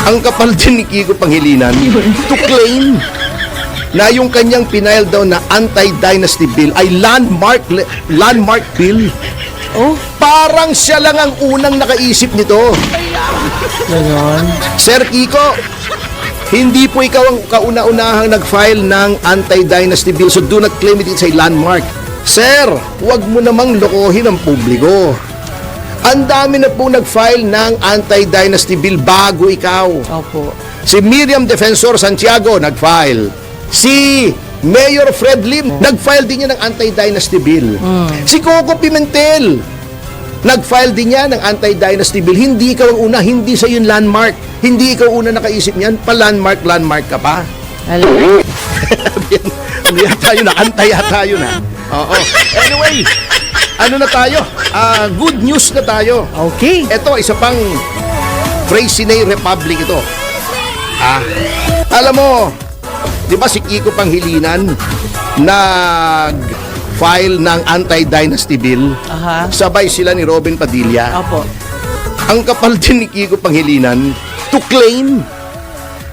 Ang kapal din ni Kiko Pangilinan to claim na yung kanyang pinail daw na anti-dynasty bill ay landmark bill. Oh, Parang siya lang ang unang nakaisip nito. ganon. Sir Kiko, hindi po ikaw ang kauna-unahang nag-file ng anti-dynasty bill, so do not claim it is a landmark. Sir, wag mo namang lokohin ang publiko. Ang dami na po nag-file ng anti-dynasty bill bago ikaw. Opo. Si Miriam Defensor Santiago nag-file. Si Mayor Fred Lim nag-file din niya ng anti-dynasty bill. Si Coco Pimentel nag-file din niya ng anti-dynasty bill. Hindi ikaw ang una, hindi sa yun landmark. Hindi ikaw una nakaisip niyan, pa-landmark ka pa. Alam. Ano yata yun na, antay yata yun na. Oo. Anyway, ano na tayo? Good news na tayo. Okay. Ito, isa pang Freycinet Republic ito. Alam mo, di ba si Kiko Panghilinan nag-file ng anti-dynasty bill? Aha. Sabay sila ni Robin Padilla. Opo. Ang kapal din ni Kiko Pangilinan to claim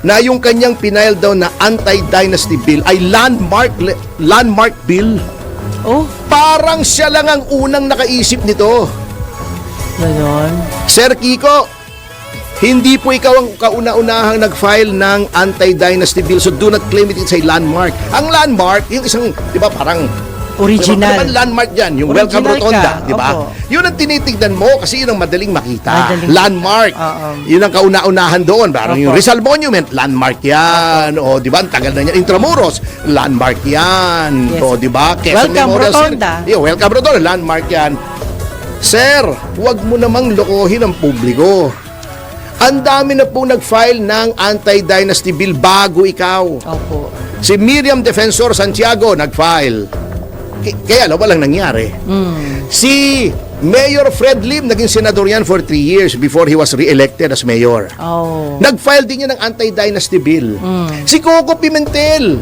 na yung kanyang pinail daw na anti-dynasty bill ay landmark bill. Oh, Parang siya lang ang unang nakaisip nito. ganon. Sir Kiko, hindi po ikaw ang kauna-unahang nag-file ng anti-dynasty bill, so do not claim it is a landmark. Ang landmark, yung isang, di ba, parang Original. Diba, landmark dyan, yung Original Welcome Rotonda, ka, di ba? opo. Yun ang tinitignan mo kasi yun ang madaling makita. Madaling Landmark. Oo. Yun ang kauna-unahan doon. Parang Opo. yung Rizal Monument, landmark yan. O, di ba? Ang tagal na yan. Intramuros, landmark yan. Yes. O, di ba? Quezon Welcome Memorial Rotonda. Welcome Rotonda, landmark yan. Sir, wag mo namang lokohin ang publiko. Ang dami na po nag-file ng anti-dynasty bill bago ikaw. Opo. Si Miriam Defensor Santiago nag-file. Kaya walang nangyari. Si Mayor Fred Lim, naging senador yan for 3 years before he was re-elected as mayor. Oh. Nag-file din niya ng anti-dynasty bill. Si Coco Pimentel,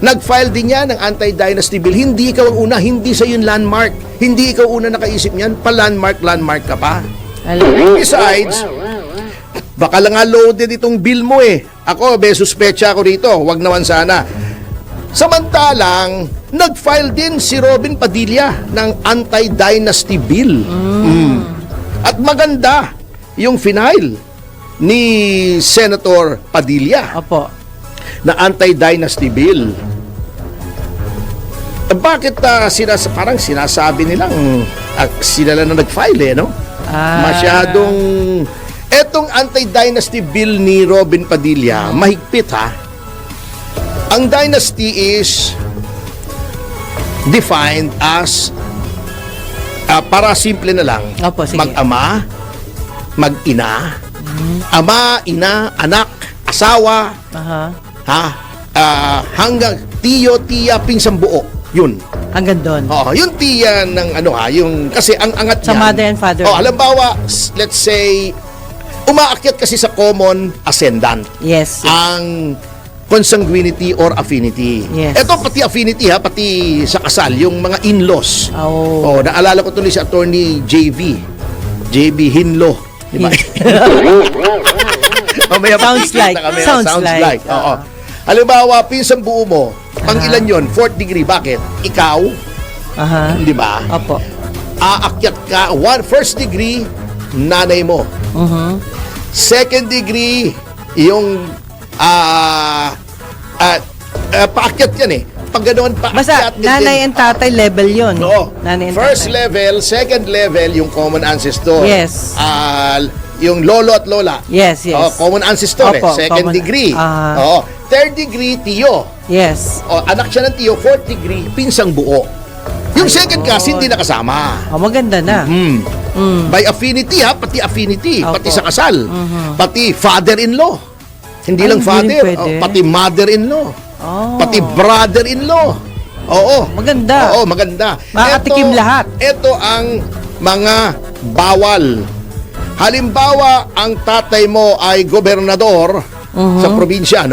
nag-file din niya ng anti-dynasty bill. Hindi ikaw ang una, hindi sa yun landmark. Hindi ikaw una nakaisip niyan, pa-landmark ka pa. Alam. Besides, baka lang nga loaded itong bill mo eh. Ako, suspecha ako rito. Wag naman sana. Samantalang, nag-file din si Robin Padilla ng anti-dynasty bill. At maganda yung final ni Senator Padilla Opo. na anti-dynasty bill. Bakit parang sinasabi nilang sila lang na nag-file no? Masyadong etong anti-dynasty bill ni Robin Padilla, mahigpit ha. Ang dynasty is defined as para simple na lang, Opo, sige. mag-ama, mag-ina, ama, ina, anak, asawa, Aha. hanggang tiyo, tiya, pinsang buo. Yun. Hanggang doon. Oo, yung tiya ng yung kasi ang angat Sa niyan. mother and father. Halimbawa, let's say umaakyat kasi sa common ascendant Yes. ang consanguinity or affinity. Yes. Ito pati affinity pati sa kasal, yung mga in-laws. Oh. Naalala ko tuloy si attorney JB Hinlo. Di ba? Mamaya Sounds makikita like. kami. Sounds like. Oo. Halimbawa, pinsang buo mo, pang ilan yun? 4th degree. Bakit? Ikaw, Aha. di ba? Opo. Aakyat ka, first degree, nanay mo. Second degree, yung paakyat yan eh. Pag ganoon, Basta, paakyat. nanay and tatay level yun. No. Nanay and First tatay. level, second level, yung common ancestor. Yes. Yung lolo at lola. Yes, yes. Common ancestor Opo, second common. degree. Ah. Third degree, tiyo. Yes. Anak siya ng tiyo. Fourth degree, pinsang buo. Yung second class, hindi nakasama. Maganda na. By affinity pati affinity, Opo. pati sa kasal. Pati father-in-law. Hindi Ay, lang hindi father, rin pwede. pati mother-in-law. Oh. Pati brother-in-law. Oo. Maganda. Oo, maganda. Makakatikim lahat. Ito ang mga bawal. Halimbawa, ang tatay mo ay gobernador sa probinsya,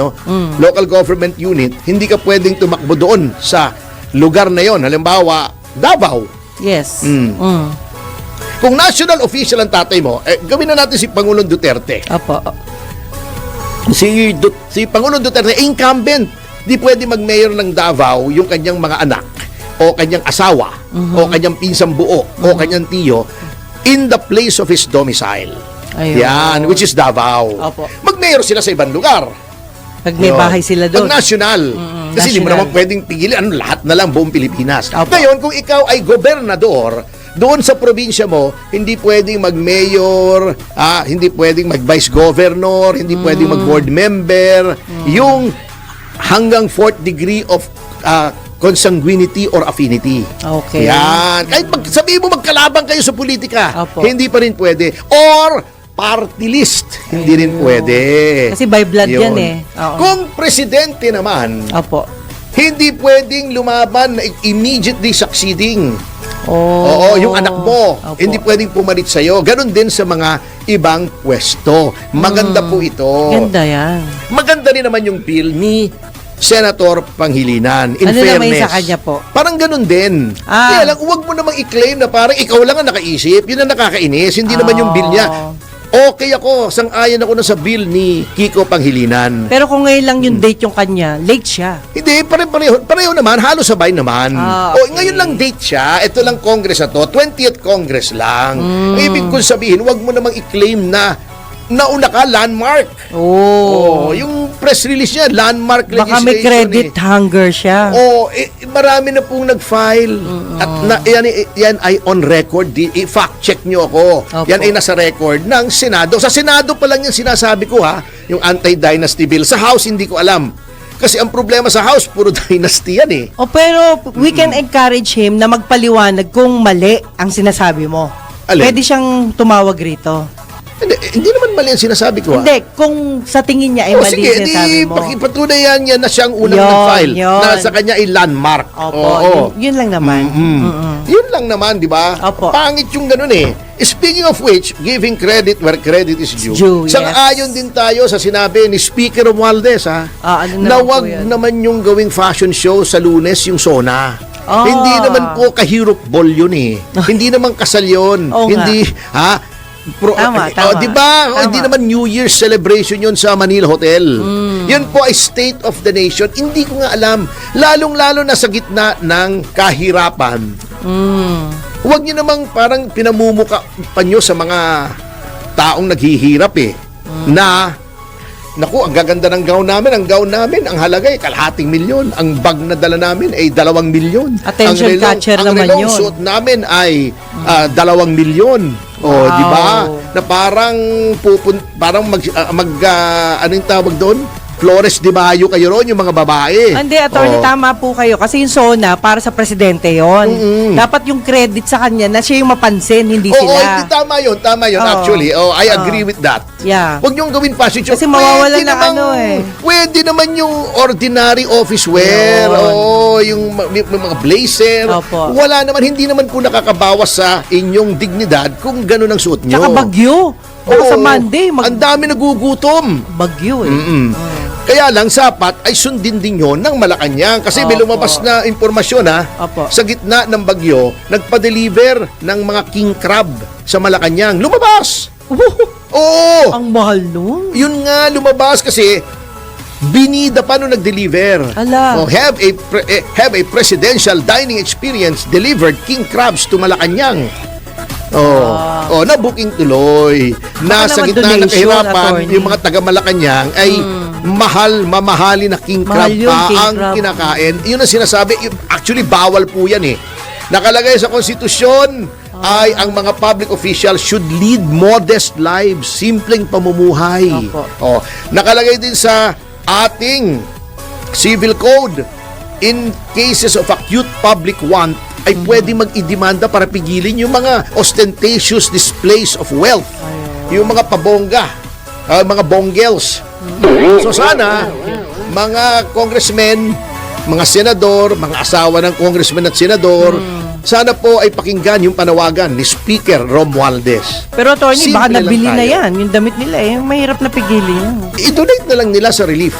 local government unit, hindi ka pwedeng tumakbo doon sa lugar na yon. Halimbawa, Davao. Yes. Kung national official ang tatay mo, gawin na natin si Pangulong Duterte. Opo. si Pangulong Duterte, incumbent. Di pwede mag-mayor ng Davao yung kanyang mga anak o kanyang asawa o kanyang pinsang buo o kanyang tiyo in the place of his domicile. Ayun. Yan, which is Davao. Opo. Mag-mayor sila sa ibang lugar. Pag may Yun. bahay sila doon. Pag national. Kasi hindi mo national. naman pwedeng pigilan lahat na lang buong Pilipinas. Opo. Ngayon, kung ikaw ay gobernador, doon sa probinsya mo, hindi pwedeng mag-mayor, hindi pwedeng mag-vice governor, hindi pwedeng mag-board member, yung hanggang 4th degree of consanguinity or affinity. Okay. Yan. Kahit sabihin mo magkalaban kayo sa politika, Opo. hindi pa rin pwede. Or party list, hindi rin pwede. Kasi by blood yan eh. Oo. Kung presidente naman, Opo. hindi pwedeng lumaban na immediately succeeding. Oh. Oo, yung anak mo, Opo. hindi pwedeng pumalit sa'yo. Ganon din sa mga ibang pwesto. Maganda po ito. Ganda yan. Maganda rin naman yung bill ni Senator Panghilinan. In Ano naman fairness, yung sa kanya po? parang ganun din. Kaya lang, huwag mo namang i-claim na parang ikaw lang ang nakaisip. Yun ang nakakainis. Hindi naman yung bill niya. Okay ako, sang-ayon ako na sa bill ni Kiko Panghilinan. Pero kung ngayon lang yung date yung kanya, late siya. Hindi, pareho naman, halos sabay naman. Okay. O, ngayon lang date siya, ito lang Congress na to, 20th Congress lang. Ang ibig kong sabihin, huwag mo namang i-claim na nauna ka, landmark. Oh. Yung press release niya, landmark Baka legislation. may credit hunger siya. Marami na pong nag-file. At yan ay on record. I-fact check nyo ako. Opo. Yan ay nasa record ng Senado. Sa Senado pa lang yung sinasabi ko yung anti-dynasty bill. Sa House, hindi ko alam. Kasi ang problema sa House, puro dynasty yan eh. Pero we can encourage him na magpaliwanag kung mali ang sinasabi mo. Alin? Pwede siyang tumawag rito. Hindi naman mali ang sinasabi ko. Hindi, kung sa tingin niya ay mali Sige, yung sinasabi mo. pakipatunay yan na siyang unang Yun, nag-file. yun. Na sa kanya ay landmark. Opo, Oo. yun lang naman. Yun lang naman, di ba? Opo. Pangit yung ganun eh. Speaking of which, giving credit where credit is due. Due, yes. Sang-ayon din tayo sa sinabi ni Speaker Romualdez, ano na naman po wag yan? naman yung gawing fashion show sa Lunes yung SONA. Ah. Hindi naman po kahirap ball yun eh. Hindi naman kasal yun. Oo nga. Hindi, Tama. di ba? Tama. Hindi naman New Year's celebration yun sa Manila Hotel. Yan po ay State of the Nation. Hindi ko nga alam. Lalong-lalo na sa gitna ng kahirapan. Huwag niyo namang parang pinamumuka pa nyo sa mga taong naghihirap na naku, ang gaganda ng gown namin. Ang gown namin, ang halaga ay 250,000. Ang bag na dala namin ay 2 milyon. Attention catcher naman ang yun. relong suot namin ay 2 milyon. Wow. Di ba? Na parang ano yung tawag doon? Flores de Mayo kayo ron, yung mga babae. Hindi, attorney, tama po kayo. Kasi yung SONA, para sa presidente yon. Dapat yung credit sa kanya na siya yung mapansin, hindi Oo, sila. tama yun, Oo. actually. I agree with that. Yeah. Huwag niyong gawin fashion show. Kasi mawawalan ng Pwede naman yung ordinary office wear. Yun. Oo, yung mga blazer. Opo. Wala naman, hindi naman po nakakabawas sa inyong dignidad kung ganun ang suot nyo. Tsaka bagyo. Baka sa Monday, ang dami nagugutom. bagyo eh. Kaya lang sapat ay sundin din yon ng Malacanang kasi may Opo. lumabas na impormasyon Opo. sa gitna ng bagyo nagpa-deliver ng mga king crab sa Malacanang. Lumabas! Oo! Ang mahal nun. Yun nga, lumabas kasi binida pa nung nag-deliver. Ala. Have a presidential dining experience delivered king crabs to Malacanang. Na-booking tuloy. Nasa naman gitna ng donation, kahirapan, attorney. yung mga taga Malacanang ay mamahali na king crab Mahal yung pa king ang crab. kinakain. Yun ang sinasabi. Actually, bawal po yan eh. Nakalagay sa konstitusyon ay ang mga public officials should lead modest lives, simpleng pamumuhay. Opo. Nakalagay din sa ating civil code, in cases of acute public want, ay pwede mag-idemanda para pigilin yung mga ostentatious displays of wealth. Yung mga pabongga, mga bonggels. So sana, mga congressmen, mga senador, mga asawa ng congressman at senador, sana po ay pakinggan yung panawagan ni Speaker Romualdez. Pero attorney, Simple baka lang nabili na tayo. yan. Yung damit nila mahirap na pigilin. I-donate na lang nila sa relief.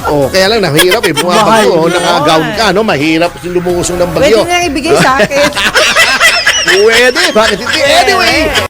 Kaya lang nahirap bumabagyo, Mahal naka-gown yun. ka, mahirap lumusong ng Pwede bagyo. na ibigay sa akin. Pwede, bakit hindi? Anyway,